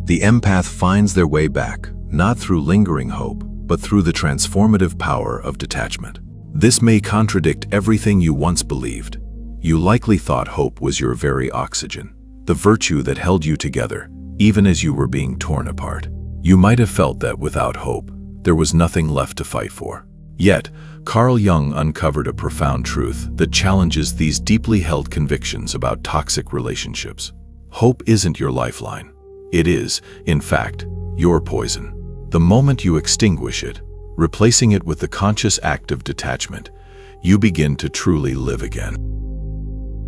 The empath finds their way back, not through lingering hope, but through the transformative power of detachment. This may contradict everything you once believed. You likely thought hope was your very oxygen, the virtue that held you together, even as you were being torn apart. You might have felt that without hope, there was nothing left to fight for. Yet, Carl Jung uncovered a profound truth that challenges these deeply held convictions about toxic relationships. Hope isn't your lifeline. It is, in fact, your poison. The moment you extinguish it, replacing it with the conscious act of detachment, you begin to truly live again.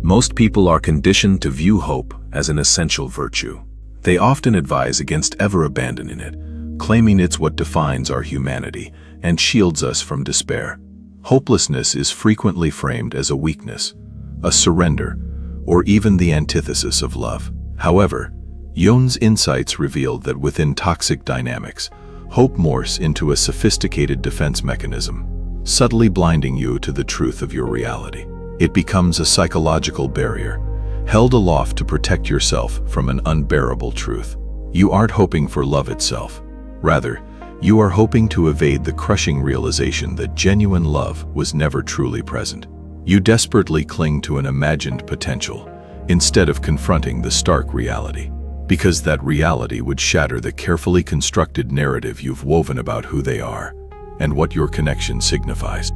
Most people are conditioned to view hope as an essential virtue. They often advise against ever abandoning it, claiming it's what defines our humanity and shields us from despair. Hopelessness is frequently framed as a weakness, a surrender, or even the antithesis of love. However, Jung's insights revealed that within toxic dynamics, hope morphs into a sophisticated defense mechanism, subtly blinding you to the truth of your reality. It becomes a psychological barrier, held aloft to protect yourself from an unbearable truth. You aren't hoping for love itself. Rather, you are hoping to evade the crushing realization that genuine love was never truly present. You desperately cling to an imagined potential, instead of confronting the stark reality, because that reality would shatter the carefully constructed narrative you've woven about who they are and what your connection signifies.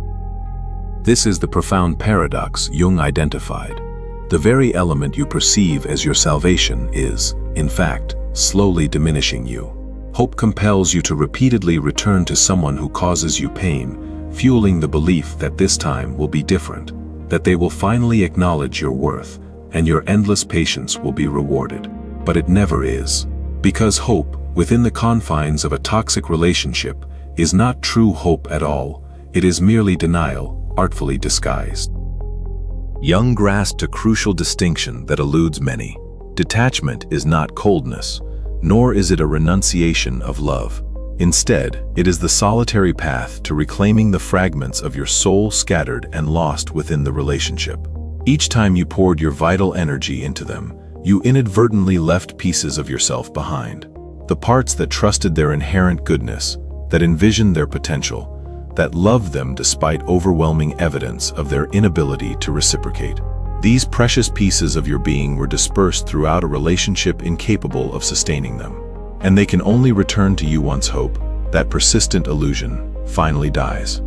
This is the profound paradox Jung identified. The very element you perceive as your salvation is, in fact, slowly diminishing you. Hope compels you to repeatedly return to someone who causes you pain, fueling the belief that this time will be different, that they will finally acknowledge your worth, and your endless patience will be rewarded. But it never is. Because hope, within the confines of a toxic relationship, is not true hope at all. It is merely denial, artfully disguised. Jung grasped a crucial distinction that eludes many. Detachment is not coldness, nor is it a renunciation of love. Instead, it is the solitary path to reclaiming the fragments of your soul scattered and lost within the relationship. Each time you poured your vital energy into them, you inadvertently left pieces of yourself behind. The parts that trusted their inherent goodness, that envisioned their potential, that loved them despite overwhelming evidence of their inability to reciprocate. These precious pieces of your being were dispersed throughout a relationship incapable of sustaining them. And they can only return to you once hope, that persistent illusion, finally dies.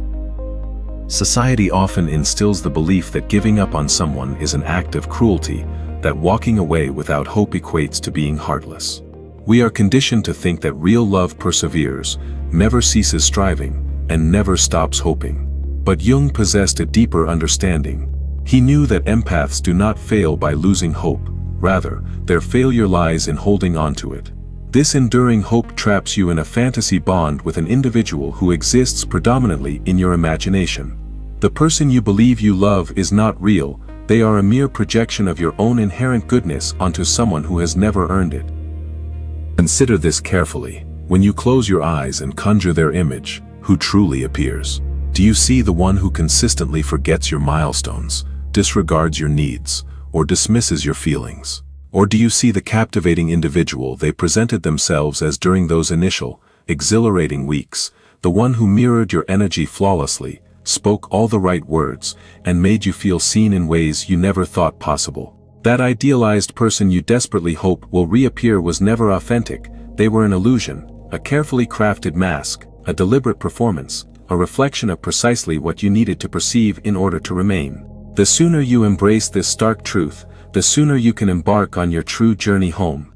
Society often instills the belief that giving up on someone is an act of cruelty, that walking away without hope equates to being heartless. We are conditioned to think that real love perseveres, never ceases striving, and never stops hoping. But Jung possessed a deeper understanding. He knew that empaths do not fail by losing hope. Rather, their failure lies in holding on to it. This enduring hope traps you in a fantasy bond with an individual who exists predominantly in your imagination. The person you believe you love is not real. They are a mere projection of your own inherent goodness onto someone who has never earned it. Consider this carefully. When you close your eyes and conjure their image, who truly appears? Do you see the one who consistently forgets your milestones, disregards your needs, or dismisses your feelings? Or do you see the captivating individual they presented themselves as during those initial, exhilarating weeks, the one who mirrored your energy flawlessly, spoke all the right words, and made you feel seen in ways you never thought possible? That idealized person you desperately hope will reappear was never authentic. They were an illusion, a carefully crafted mask, a deliberate performance, a reflection of precisely what you needed to perceive in order to remain. The sooner you embrace this stark truth, the sooner you can embark on your true journey home.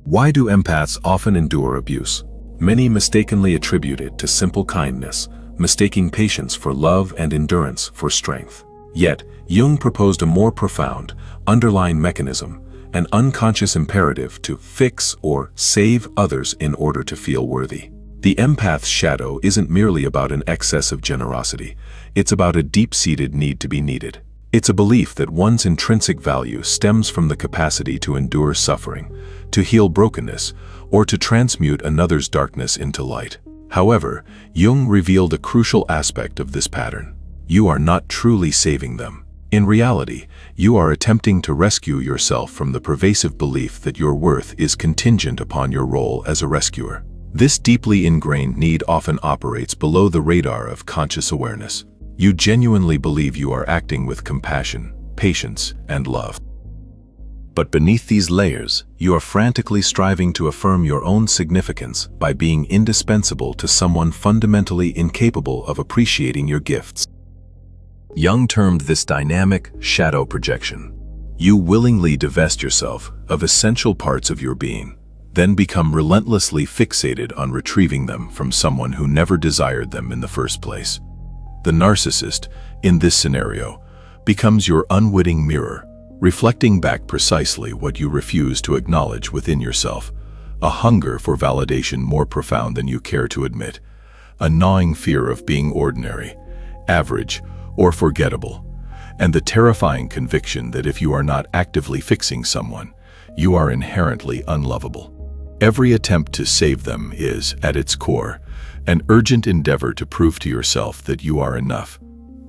Why do empaths often endure abuse? Many mistakenly attribute it to simple kindness, mistaking patience for love and endurance for strength. Yet, Jung proposed a more profound, underlying mechanism, an unconscious imperative to fix or save others in order to feel worthy. The empath's shadow isn't merely about an excess of generosity, it's about a deep-seated need to be needed. It's a belief that one's intrinsic value stems from the capacity to endure suffering, to heal brokenness, or to transmute another's darkness into light. However, Jung revealed a crucial aspect of this pattern. You are not truly saving them. In reality, You are attempting to rescue yourself from the pervasive belief that your worth is contingent upon your role as a rescuer. This deeply ingrained need often operates below the radar of conscious awareness. You genuinely believe you are acting with compassion, patience, and love. But beneath these layers, you are frantically striving to affirm your own significance by being indispensable to someone fundamentally incapable of appreciating your gifts. Jung termed this dynamic shadow projection. You willingly divest yourself of essential parts of your being, then become relentlessly fixated on retrieving them from someone who never desired them in the first place. The narcissist, in this scenario, becomes your unwitting mirror, reflecting back precisely what you refuse to acknowledge within yourself, a hunger for validation more profound than you care to admit, a gnawing fear of being ordinary, average, or forgettable, and the terrifying conviction that if you are not actively fixing someone, you are inherently unlovable. Every attempt to save them is, at its core, an urgent endeavor to prove to yourself that you are enough,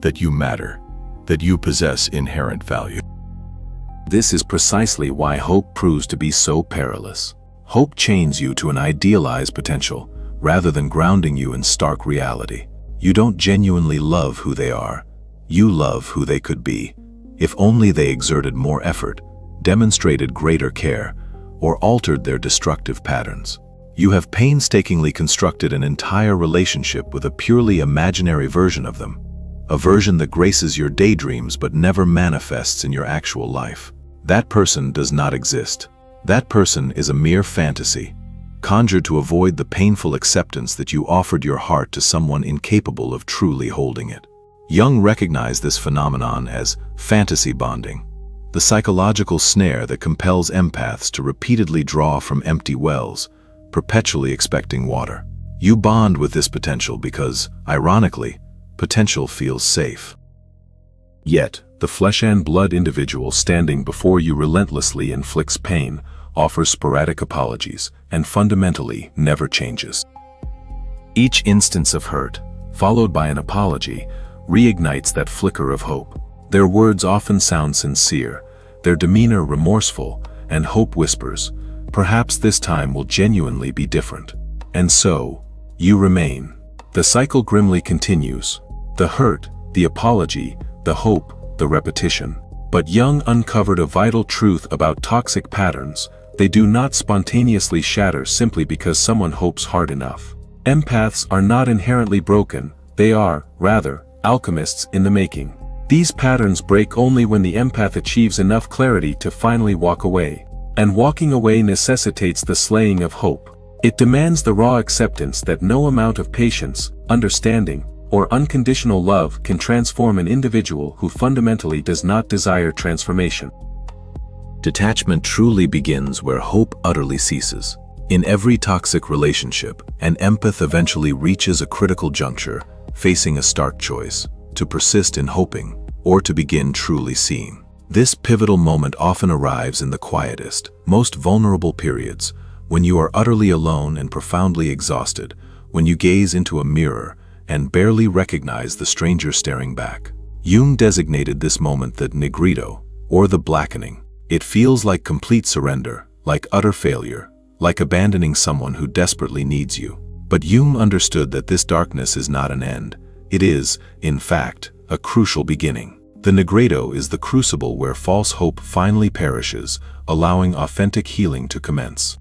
that you matter, that you possess inherent value. This is precisely why hope proves to be so perilous. Hope chains you to an idealized potential, rather than grounding you in stark reality. You don't genuinely love who they are. You love who they could be, if only they exerted more effort, demonstrated greater care, or altered their destructive patterns. You have painstakingly constructed an entire relationship with a purely imaginary version of them, a version that graces your daydreams but never manifests in your actual life. That person does not exist. That person is a mere fantasy, conjured to avoid the painful acceptance that you offered your heart to someone incapable of truly holding it. Jung recognized this phenomenon as fantasy bonding, the psychological snare that compels empaths to repeatedly draw from empty wells, perpetually expecting water. You bond with this potential because, ironically, potential feels safe. Yet, the flesh and blood individual standing before you relentlessly inflicts pain, offers sporadic apologies, and fundamentally never changes. Each instance of hurt, followed by an apology, reignites that flicker of hope. Their words often sound sincere, their demeanor remorseful, and hope whispers, perhaps this time will genuinely be different. And so, you remain. The cycle grimly continues. The hurt, the apology, the hope, the repetition. But Jung uncovered a vital truth about toxic patterns. They do not spontaneously shatter simply because someone hopes hard enough. Empaths are not inherently broken, they are, rather, alchemists in the making. These patterns break only when the empath achieves enough clarity to finally walk away. And walking away necessitates the slaying of hope. It demands the raw acceptance that no amount of patience, understanding, or unconditional love can transform an individual who fundamentally does not desire transformation. Detachment truly begins where hope utterly ceases. In every toxic relationship, an empath eventually reaches a critical juncture, facing a stark choice: to persist in hoping, or to begin truly seeing. This pivotal moment often arrives in the quietest, most vulnerable periods, when you are utterly alone and profoundly exhausted, when you gaze into a mirror and barely recognize the stranger staring back. Jung designated this moment the Nigredo, or the blackening. It feels like complete surrender, like utter failure, like abandoning someone who desperately needs you. But Jung understood that this darkness is not an end. It is, in fact, a crucial beginning. The Nigredo is the crucible where false hope finally perishes, allowing authentic healing to commence.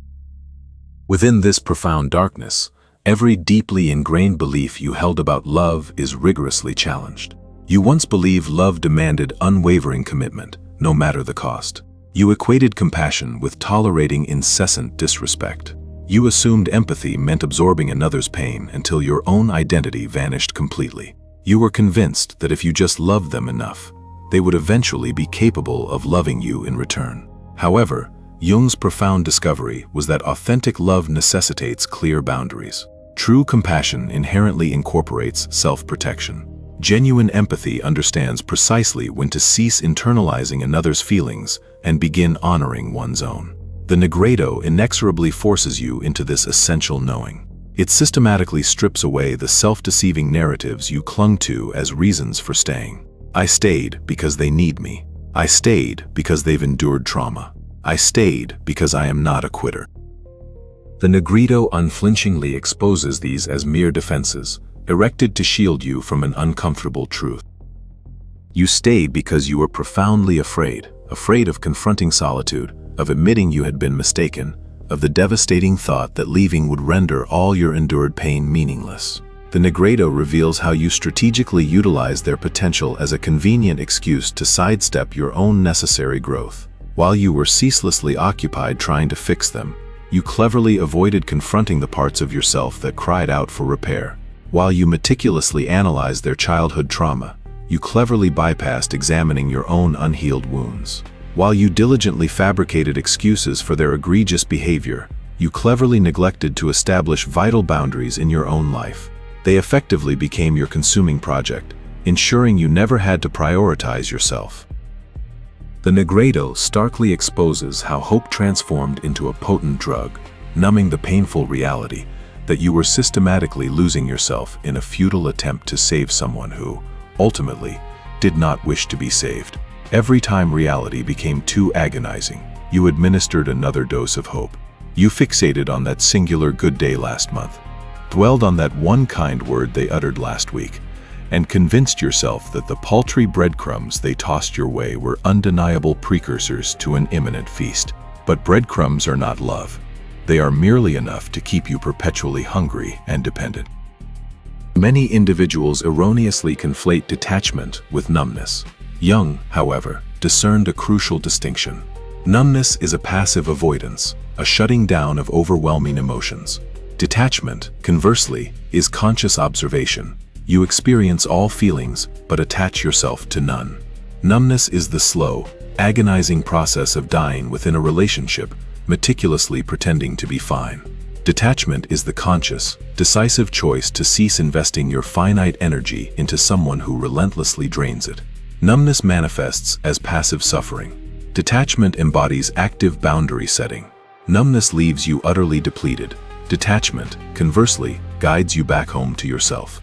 Within this profound darkness, every deeply ingrained belief you held about love is rigorously challenged. You once believed love demanded unwavering commitment, no matter the cost. You equated compassion with tolerating incessant disrespect. You assumed empathy meant absorbing another's pain until your own identity vanished completely. You were convinced that if you just loved them enough, they would eventually be capable of loving you in return. However, Jung's profound discovery was that authentic love necessitates clear boundaries. True compassion inherently incorporates self-protection. Genuine empathy understands precisely when to cease internalizing another's feelings and begin honoring one's own. The Nigredo inexorably forces you into this essential knowing. It systematically strips away the self-deceiving narratives you clung to as reasons for staying. I stayed because they need me. I stayed because they've endured trauma. I stayed because I am not a quitter. The Nigredo unflinchingly exposes these as mere defenses, erected to shield you from an uncomfortable truth. You stayed because you were profoundly afraid of confronting solitude, of admitting you had been mistaken, of the devastating thought that leaving would render all your endured pain meaningless. The Nigredo reveals how you strategically utilized their potential as a convenient excuse to sidestep your own necessary growth. While you were ceaselessly occupied trying to fix them, you cleverly avoided confronting the parts of yourself that cried out for repair. While you meticulously analyzed their childhood trauma, you cleverly bypassed examining your own unhealed wounds. While you diligently fabricated excuses for their egregious behavior, you cleverly neglected to establish vital boundaries in your own life. They effectively became your consuming project, ensuring you never had to prioritize yourself. The Nigredo starkly exposes how hope transformed into a potent drug, numbing the painful reality that you were systematically losing yourself in a futile attempt to save someone who, ultimately, did not wish to be saved. Every time reality became too agonizing, you administered another dose of hope. You fixated on that singular good day last month, dwelled on that one kind word they uttered last week, and convinced yourself that the paltry breadcrumbs they tossed your way were undeniable precursors to an imminent feast. But breadcrumbs are not love. They are merely enough to keep you perpetually hungry and dependent. Many individuals erroneously conflate detachment with numbness. Jung, however, discerned a crucial distinction. Numbness is a passive avoidance, a shutting down of overwhelming emotions. Detachment, conversely, is conscious observation. You experience all feelings, but attach yourself to none. Numbness is the slow, agonizing process of dying within a relationship, meticulously pretending to be fine. Detachment is the conscious, decisive choice to cease investing your finite energy into someone who relentlessly drains it. Numbness manifests as passive suffering. Detachment embodies active boundary setting. Numbness leaves you utterly depleted. Detachment, conversely, guides you back home to yourself.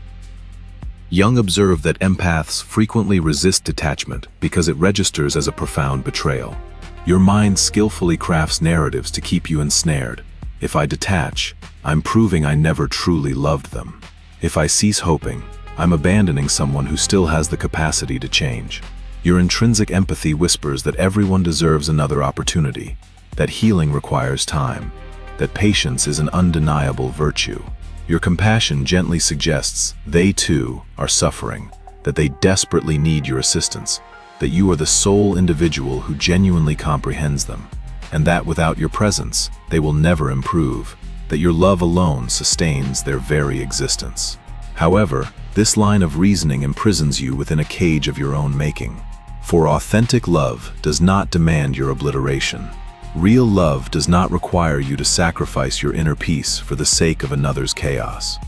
Jung observed that empaths frequently resist detachment because it registers as a profound betrayal. Your mind skillfully crafts narratives to keep you ensnared. If I detach, I'm proving I never truly loved them. If I cease hoping, I'm abandoning someone who still has the capacity to change. Your intrinsic empathy whispers that everyone deserves another opportunity, that healing requires time, that patience is an undeniable virtue. Your compassion gently suggests they too are suffering, that they desperately need your assistance, that you are the sole individual who genuinely comprehends them, and that without your presence, they will never improve, that your love alone sustains their very existence. However, this line of reasoning imprisons you within a cage of your own making. For authentic love does not demand your obliteration. Real love does not require you to sacrifice your inner peace for the sake of another's chaos.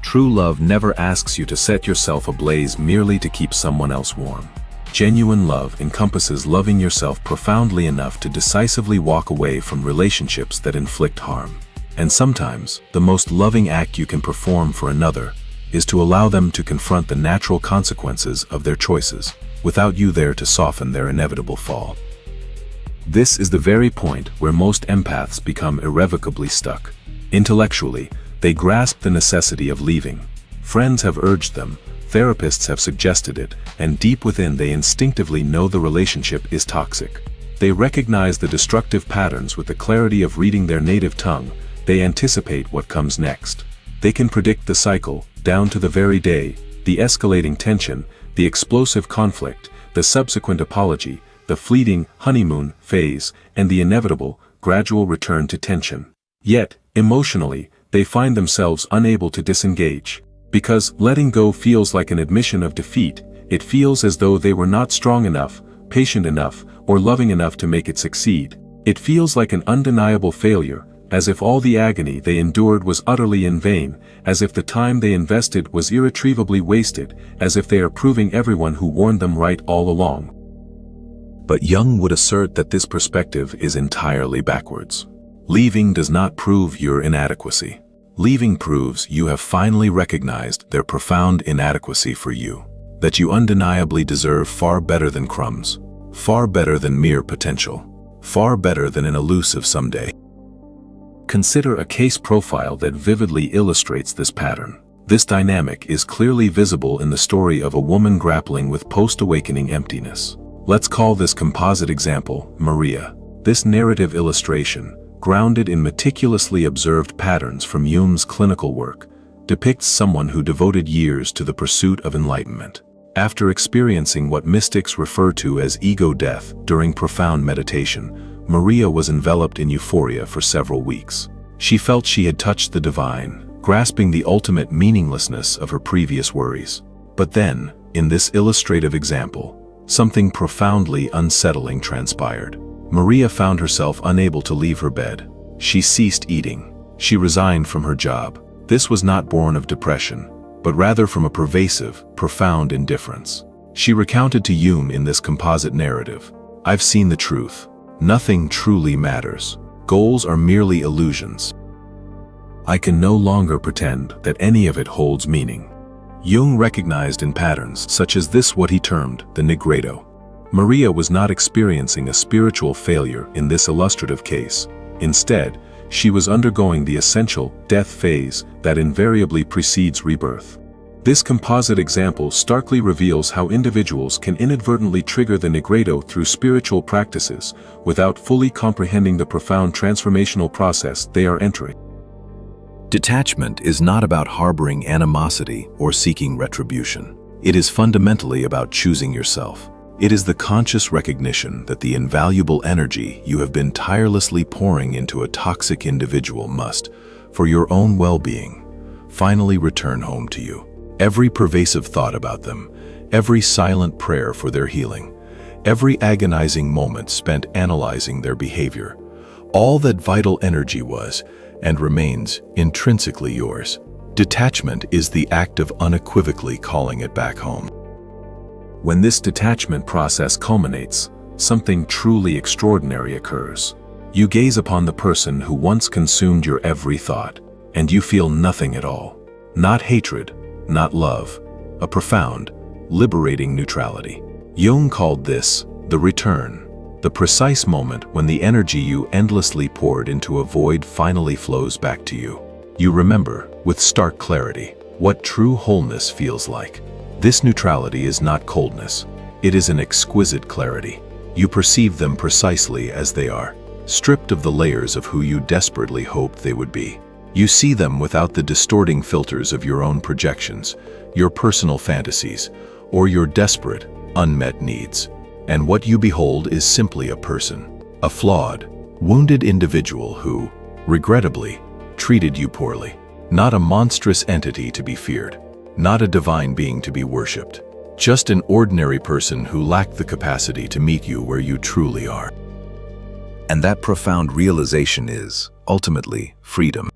True love never asks you to set yourself ablaze merely to keep someone else warm. Genuine love encompasses loving yourself profoundly enough to decisively walk away from relationships that inflict harm. And sometimes, the most loving act you can perform for another is to allow them to confront the natural consequences of their choices, without you there to soften their inevitable fall. This is the very point where most empaths become irrevocably stuck. Intellectually, they grasp the necessity of leaving. Friends have urged them, therapists have suggested it, and deep within they instinctively know the relationship is toxic. They recognize the destructive patterns with the clarity of reading their native tongue. They anticipate what comes next. They can predict the cycle, down to the very day, the escalating tension, the explosive conflict, the subsequent apology, the fleeting honeymoon phase, and the inevitable, gradual return to tension. Yet, emotionally, they find themselves unable to disengage. Because letting go feels like an admission of defeat, it feels as though they were not strong enough, patient enough, or loving enough to make it succeed. It feels like an undeniable failure, as if all the agony they endured was utterly in vain, as if the time they invested was irretrievably wasted, as if they are proving everyone who warned them right all along. But Jung would assert that this perspective is entirely backwards. Leaving does not prove your inadequacy. Leaving proves you have finally recognized their profound inadequacy for you, that you undeniably deserve far better than crumbs, Far better than mere potential. Far better than an elusive someday. Consider a case profile that vividly illustrates this pattern. This dynamic is clearly visible in the story of a woman grappling with post-awakening emptiness. Let's call this composite example Maria. This narrative illustration, grounded in meticulously observed patterns from Jung's clinical work, depicts someone who devoted years to the pursuit of enlightenment. After experiencing what mystics refer to as ego death during profound meditation, Maria was enveloped in euphoria for several weeks. She felt she had touched the divine, grasping the ultimate meaninglessness of her previous worries. But then, in this illustrative example, something profoundly unsettling transpired. Maria found herself unable to leave her bed. She ceased eating. She resigned from her job. This was not born of depression, but rather from a pervasive, profound indifference. She recounted to Jung in this composite narrative, "I've seen the truth. Nothing truly matters. Goals are merely illusions. I can no longer pretend that any of it holds meaning." Jung recognized in patterns such as this what he termed the Nigredo. Maria was not experiencing a spiritual failure in this illustrative case. Instead, she was undergoing the essential death phase that invariably precedes rebirth. This composite example starkly reveals how individuals can inadvertently trigger the Nigredo through spiritual practices without fully comprehending the profound transformational process they are entering. Detachment is not about harboring animosity or seeking retribution. It is fundamentally about choosing yourself. It is the conscious recognition that the invaluable energy you have been tirelessly pouring into a toxic individual must, for your own well-being, finally return home to you. Every pervasive thought about them, every silent prayer for their healing, every agonizing moment spent analyzing their behavior, all that vital energy was and remains intrinsically yours. Detachment is the act of unequivocally calling it back home. When this detachment process culminates, something truly extraordinary occurs. You gaze upon the person who once consumed your every thought, and you feel nothing at all. Not hatred, not love, a profound, liberating neutrality. Jung called this the return, the precise moment when the energy you endlessly poured into a void finally flows back to you. You remember, with stark clarity, what true wholeness feels like. This neutrality is not coldness. It is an exquisite clarity. You perceive them precisely as they are, stripped of the layers of who you desperately hoped they would be. You see them without the distorting filters of your own projections, your personal fantasies, or your desperate, unmet needs. And what you behold is simply a person, a flawed, wounded individual who, regrettably, treated you poorly. Not a monstrous entity to be feared, not a divine being to be worshipped, just an ordinary person who lacked the capacity to meet you where you truly are. And that profound realization is, ultimately, freedom.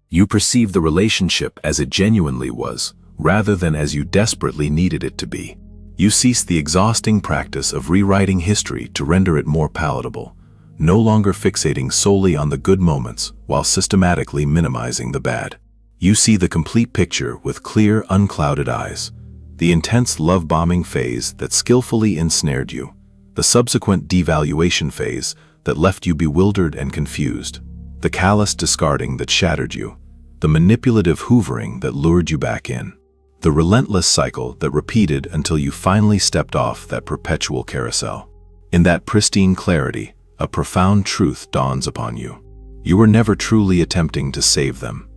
You perceive the relationship as it genuinely was, rather than as you desperately needed it to be. You cease the exhausting practice of rewriting history to render it more palatable, no longer fixating solely on the good moments while systematically minimizing the bad. You see the complete picture with clear, unclouded eyes, the intense love-bombing phase that skillfully ensnared you, the subsequent devaluation phase that left you bewildered and confused, the callous discarding that shattered you, the manipulative hoovering that lured you back in, the relentless cycle that repeated until you finally stepped off that perpetual carousel. In that pristine clarity, a profound truth dawns upon you. You were never truly attempting to save them.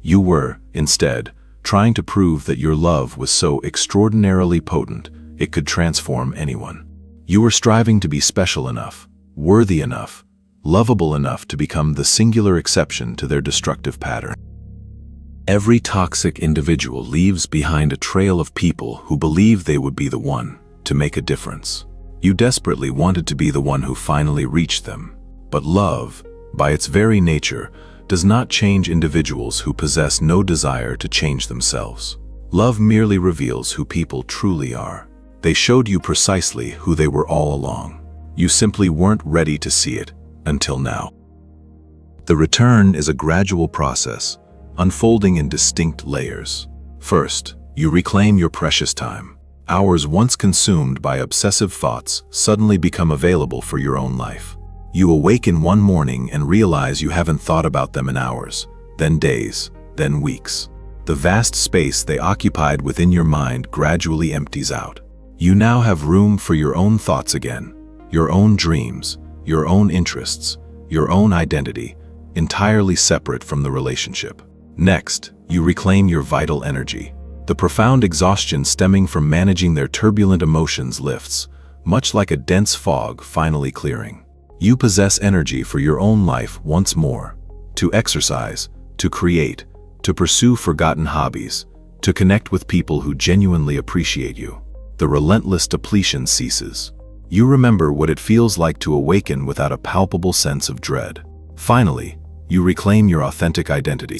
You were, instead, trying to prove that your love was so extraordinarily potent it could transform anyone. You were striving to be special enough, worthy enough, lovable enough to become the singular exception to their destructive pattern. Every toxic individual leaves behind a trail of people who believe they would be the one to make a difference. You desperately wanted to be the one who finally reached them. But love, by its very nature, does not change individuals who possess no desire to change themselves. Love merely reveals who people truly are. They showed you precisely who they were all along. You simply weren't ready to see it until now. The return is a gradual process, unfolding in distinct layers. First, you reclaim your precious time. Hours once consumed by obsessive thoughts suddenly become available for your own life. You awaken one morning and realize you haven't thought about them in hours, then days, then weeks. The vast space they occupied within your mind gradually empties out. You now have room for your own thoughts again, your own dreams, your own interests, your own identity, entirely separate from the relationship. Next, you reclaim your vital energy. The profound exhaustion stemming from managing their turbulent emotions lifts, much like a dense fog finally clearing. You possess energy for your own life once more, to exercise, to create, to pursue forgotten hobbies, to connect with people who genuinely appreciate you. The relentless depletion ceases. You remember what it feels like to awaken without a palpable sense of dread. Finally, you reclaim your authentic identity.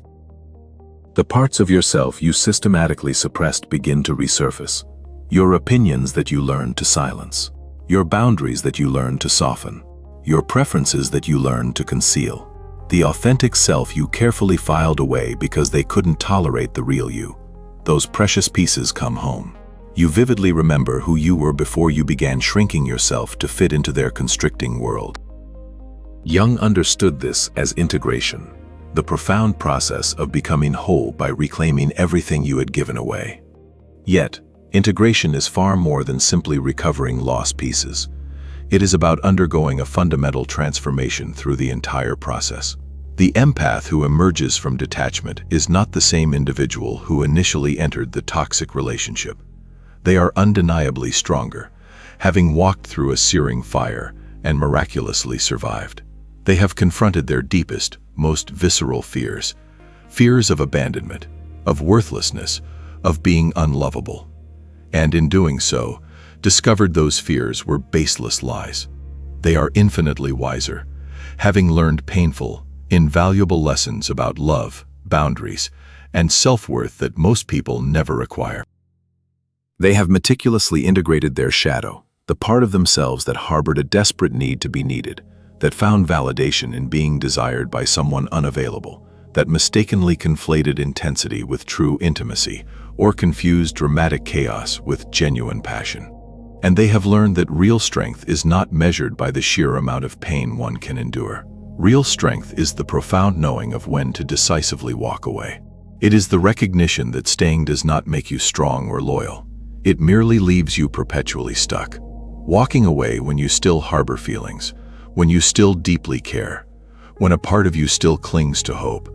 The parts of yourself you systematically suppressed begin to resurface. Your opinions that you learned to silence. Your boundaries that you learned to soften. Your preferences that you learned to conceal. The authentic self you carefully filed away because they couldn't tolerate the real you. Those precious pieces come home. You vividly remember who you were before you began shrinking yourself to fit into their constricting world. Jung understood this as integration, the profound process of becoming whole by reclaiming everything you had given away. Yet, integration is far more than simply recovering lost pieces. It is about undergoing a fundamental transformation through the entire process. The empath who emerges from detachment is not the same individual who initially entered the toxic relationship. They are undeniably stronger, having walked through a searing fire and miraculously survived. They have confronted their deepest, most visceral fears, fears of abandonment, of worthlessness, of being unlovable. And in doing so, discovered those fears were baseless lies. They are infinitely wiser, having learned painful, invaluable lessons about love, boundaries, and self-worth that most people never acquire. They have meticulously integrated their shadow, the part of themselves that harbored a desperate need to be needed, that found validation in being desired by someone unavailable, that mistakenly conflated intensity with true intimacy, or confused dramatic chaos with genuine passion. And they have learned that real strength is not measured by the sheer amount of pain one can endure. Real strength is the profound knowing of when to decisively walk away. It is the recognition that staying does not make you strong or loyal. It merely leaves you perpetually stuck. Walking away when you still harbor feelings, when you still deeply care, when a part of you still clings to hope,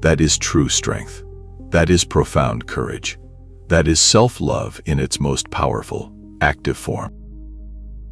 that is true strength. That is profound courage. That is self-love in its most powerful, active form.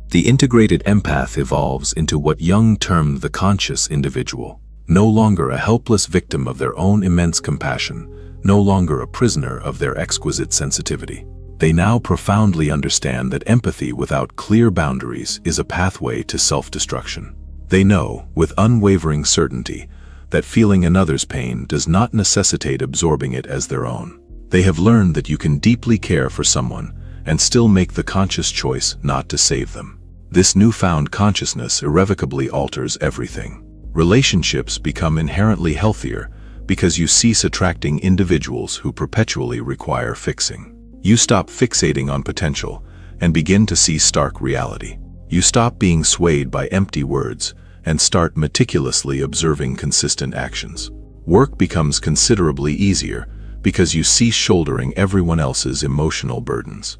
The integrated empath evolves into what Jung termed the conscious individual, no longer a helpless victim of their own immense compassion, no longer a prisoner of their exquisite sensitivity. They now profoundly understand that empathy without clear boundaries is a pathway to self-destruction. They know, with unwavering certainty, that feeling another's pain does not necessitate absorbing it as their own. They have learned that you can deeply care for someone and still make the conscious choice not to save them. This newfound consciousness irrevocably alters everything. Relationships become inherently healthier because you cease attracting individuals who perpetually require fixing. You stop fixating on potential and begin to see stark reality. You stop being swayed by empty words and start meticulously observing consistent actions. Work becomes considerably easier because you cease shouldering everyone else's emotional burdens.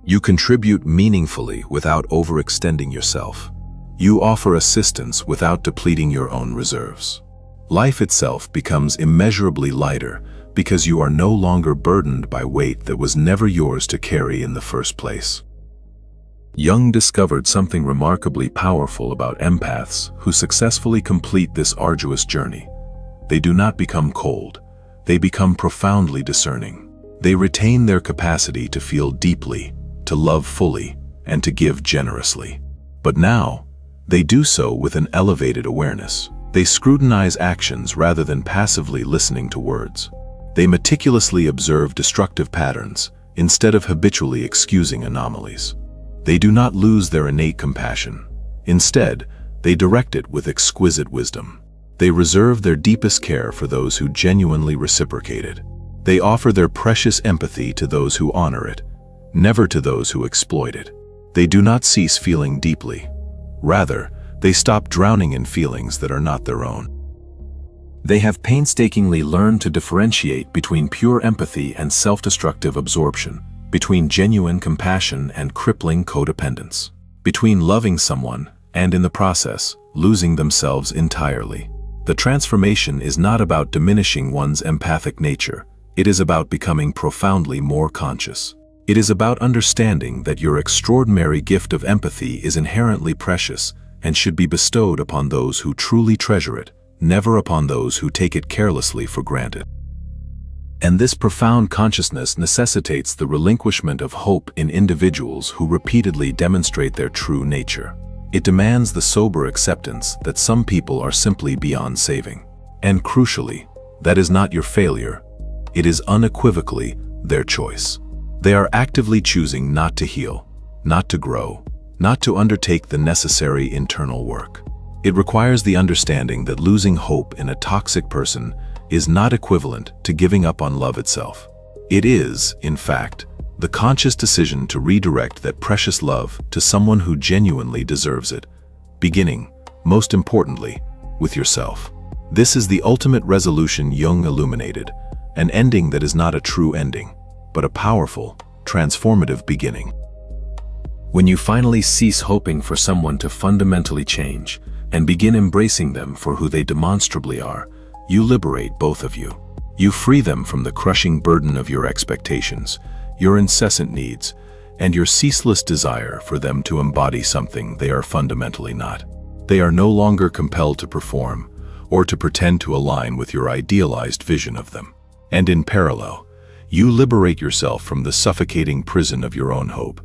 You contribute meaningfully without overextending yourself. You offer assistance without depleting your own reserves. Life itself becomes immeasurably lighter because you are no longer burdened by weight that was never yours to carry in the first place. Jung discovered something remarkably powerful about empaths who successfully complete this arduous journey. They do not become cold. They become profoundly discerning. They retain their capacity to feel deeply, to love fully, and to give generously. But now, they do so with an elevated awareness. They scrutinize actions rather than passively listening to words. They meticulously observe destructive patterns instead of habitually excusing anomalies. They do not lose their innate compassion. Instead, they direct it with exquisite wisdom. They reserve their deepest care for those who genuinely reciprocate it. They offer their precious empathy to those who honor it, never to those who exploit it. They do not cease feeling deeply. Rather, they stop drowning in feelings that are not their own. They have painstakingly learned to differentiate between pure empathy and self-destructive absorption, between genuine compassion and crippling codependence, between loving someone and, in the process, losing themselves entirely. The transformation is not about diminishing one's empathic nature. It is about becoming profoundly more conscious. It is about understanding that your extraordinary gift of empathy is inherently precious and should be bestowed upon those who truly treasure it, never upon those who take it carelessly for granted. And this profound consciousness necessitates the relinquishment of hope in individuals who repeatedly demonstrate their true nature. It demands the sober acceptance that some people are simply beyond saving. And crucially, that is not your failure. It is unequivocally their choice. They are actively choosing not to heal, not to grow, not to undertake the necessary internal work. It requires the understanding that losing hope in a toxic person is not equivalent to giving up on love itself. It is, in fact, the conscious decision to redirect that precious love to someone who genuinely deserves it, beginning, most importantly, with yourself. This is the ultimate resolution Jung illuminated, an ending that is not a true ending, but a powerful, transformative beginning. When you finally cease hoping for someone to fundamentally change and begin embracing them for who they demonstrably are, you liberate both of you. You free them from the crushing burden of your expectations, your incessant needs, and your ceaseless desire for them to embody something they are fundamentally not. They are no longer compelled to perform or to pretend to align with your idealized vision of them. And in parallel, you liberate yourself from the suffocating prison of your own hope,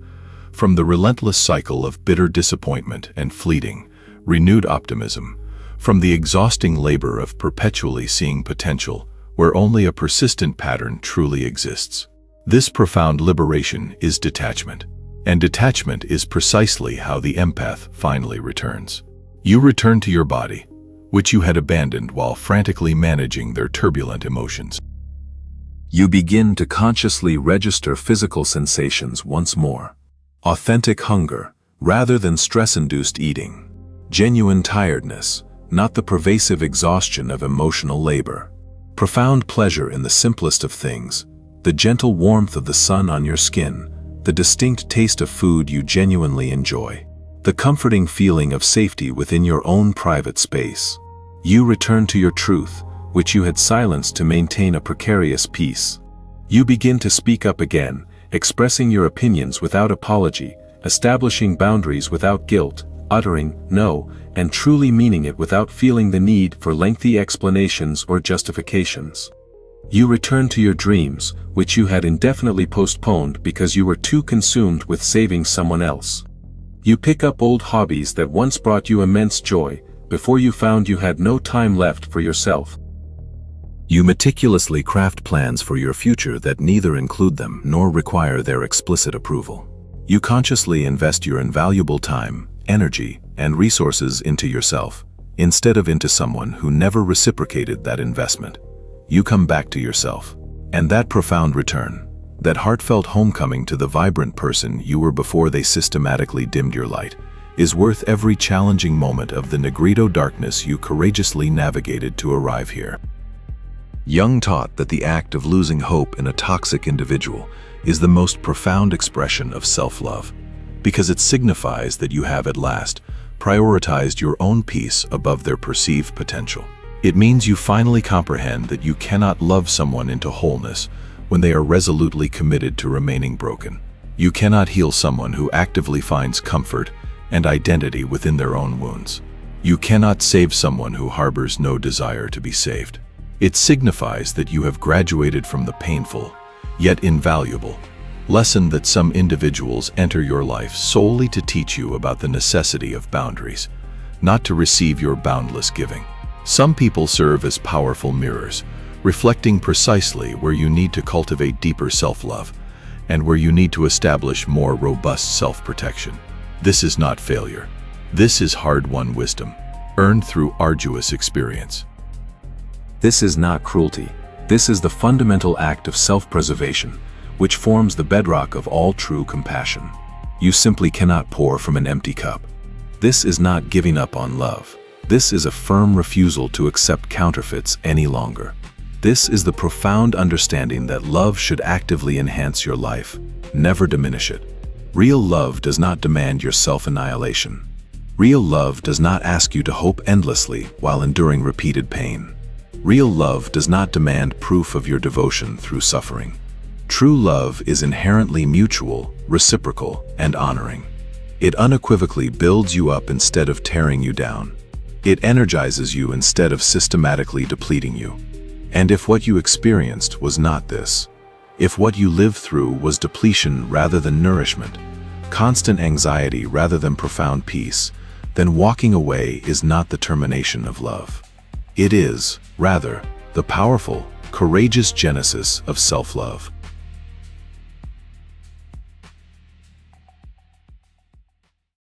from the relentless cycle of bitter disappointment and fleeting, renewed optimism, from the exhausting labor of perpetually seeing potential where only a persistent pattern truly exists. This profound liberation is detachment, and detachment is precisely how the empath finally returns. You return to your body, which you had abandoned while frantically managing their turbulent emotions. You begin to consciously register physical sensations once more. Authentic hunger, rather than stress-induced eating. Genuine tiredness, not the pervasive exhaustion of emotional labor. Profound pleasure in the simplest of things, the gentle warmth of the sun on your skin, the distinct taste of food you genuinely enjoy, the comforting feeling of safety within your own private space. You return to your truth, which you had silenced to maintain a precarious peace. You begin to speak up again, expressing your opinions without apology, establishing boundaries without guilt, uttering no, and truly meaning it without feeling the need for lengthy explanations or justifications. You return to your dreams, which you had indefinitely postponed because you were too consumed with saving someone else. You pick up old hobbies that once brought you immense joy, before you found you had no time left for yourself. You meticulously craft plans for your future that neither include them nor require their explicit approval. You consciously invest your invaluable time, energy, and resources into yourself, instead of into someone who never reciprocated that investment. You come back to yourself. And that profound return, that heartfelt homecoming to the vibrant person you were before they systematically dimmed your light, is worth every challenging moment of the Nigredo darkness you courageously navigated to arrive here. Jung taught that the act of losing hope in a toxic individual is the most profound expression of self-love, because it signifies that you have at last prioritized your own peace above their perceived potential. It means you finally comprehend that you cannot love someone into wholeness when they are resolutely committed to remaining broken. You cannot heal someone who actively finds comfort and identity within their own wounds. You cannot save someone who harbors no desire to be saved. It signifies that you have graduated from the painful, yet invaluable, lesson that some individuals enter your life solely to teach you about the necessity of boundaries, not to receive your boundless giving. Some people serve as powerful mirrors, reflecting precisely where you need to cultivate deeper self-love and where you need to establish more robust self-protection. This is not failure. This is hard-won wisdom, earned through arduous experience. This is not cruelty. This is the fundamental act of self-preservation, which forms the bedrock of all true compassion. You simply cannot pour from an empty cup. This is not giving up on love. This is a firm refusal to accept counterfeits any longer. This is the profound understanding that love should actively enhance your life, never diminish it. Real love does not demand your self-annihilation. Real love does not ask you to hope endlessly while enduring repeated pain. Real love does not demand proof of your devotion through suffering. True love is inherently mutual, reciprocal, and honoring. It unequivocally builds you up instead of tearing you down. It energizes you instead of systematically depleting you. And if what you experienced was not this, if what you lived through was depletion rather than nourishment, constant anxiety rather than profound peace, then walking away is not the termination of love. It is, rather, the powerful, courageous genesis of self-love.